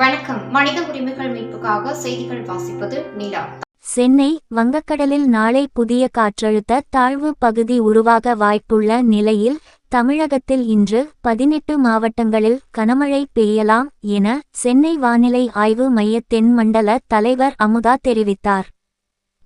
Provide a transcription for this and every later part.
வணக்கம். மனித உரிமைகள் மீட்புக்காக செய்திகள் வாசிப்பது நிலா. சென்னை வங்கக்கடலில் நாளை புதிய காற்றழுத்த தாழ்வு பகுதி உருவாக வாய்ப்புள்ள நிலையில் தமிழகத்தில் இன்று 18 மாவட்டங்களில் கனமழை பெய்யலாம் என சென்னை வானிலை ஆய்வு மைய தென்மண்டல தலைவர் அமுதா தெரிவித்தார்.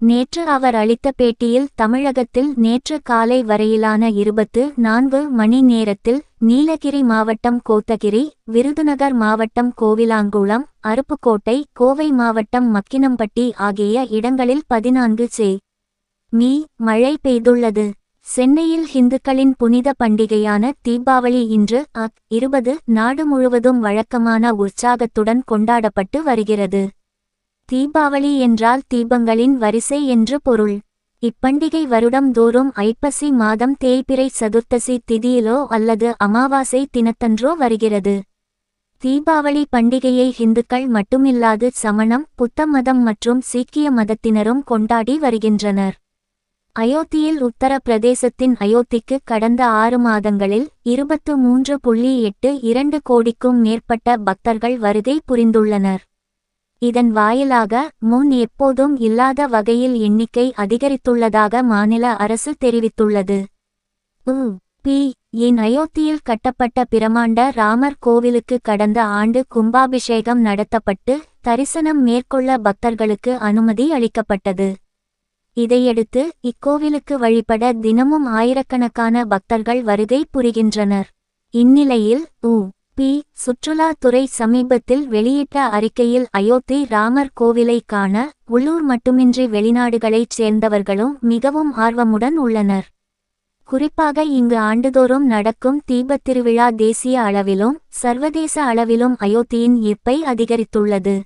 நேற்று அவர் அளித்த பேட்டியில் தமிழகத்தில் நேற்று காலை வரையிலான 24 மணி நேரத்தில் நீலகிரி மாவட்டம் கோத்தகிரி, விருதுநகர் மாவட்டம் கோவிலாங்குளம், அருப்புக்கோட்டை, கோவை மாவட்டம் மக்கினம்பட்டி ஆகிய இடங்களில் 14 செ.மீ மழை பெய்துள்ளது. சென்னையில் இந்துக்களின் புனித பண்டிகையான தீபாவளி இன்று அக் 20 நாடு முழுவதும் வழக்கமான உற்சாகத்துடன் கொண்டாடப்பட்டு வருகிறது. தீபாவளி என்றால் தீபங்களின் வரிசை என்று பொருள். இப்பண்டிகை வருடம் தோறும் ஐப்பசி மாதம் தேய்பிறை சதுர்த்தசி திதியிலோ அல்லது அமாவாசை தினத்தன்றோ வருகிறது. தீபாவளி பண்டிகையை இந்துக்கள் மட்டுமில்லாது சமணம், புத்த மதம் மற்றும் சீக்கிய மதத்தினரும் கொண்டாடி வருகின்றனர். அயோத்தியில் உத்தர பிரதேசத்தின் அயோத்திக்கு கடந்த 6 மாதங்களில் 23.82 கோடிக்கும் மேற்பட்ட பக்தர்கள் வருகை புரிந்துள்ளனர். இதன் வாயிலாக முன் எப்போதும் இல்லாத வகையில் எண்ணிக்கை அதிகரித்துள்ளதாக மாநில அரசு தெரிவித்துள்ளது. இன் அயோத்தியில் கட்டப்பட்ட பிரமாண்ட ராமர் கோவிலுக்கு கடந்த ஆண்டு கும்பாபிஷேகம் நடத்தப்பட்டு தரிசனம் மேற்கொள்ள பக்தர்களுக்கு அனுமதி அளிக்கப்பட்டது. இதையடுத்து இக்கோவிலுக்கு வழிபட தினமும் ஆயிரக்கணக்கான பக்தர்கள் வருகை புரிகின்றனர். இந்நிலையில் சுற்றுலாத்துறை சமீபத்தில் வெளியிட்ட அறிக்கையில் அயோத்தி ராமர் கோவிலை காண உள்ளூர் மட்டுமின்றி வெளிநாடுகளைச் சேர்ந்தவர்களும் மிகவும் ஆர்வமுடன் உள்ளனர். குறிப்பாக இங்கு ஆண்டுதோறும் நடக்கும் தீபத் திருவிழா தேசிய அளவிலும் சர்வதேச அளவிலும் அயோத்தியின் ஈர்ப்பை அதிகரித்துள்ளது.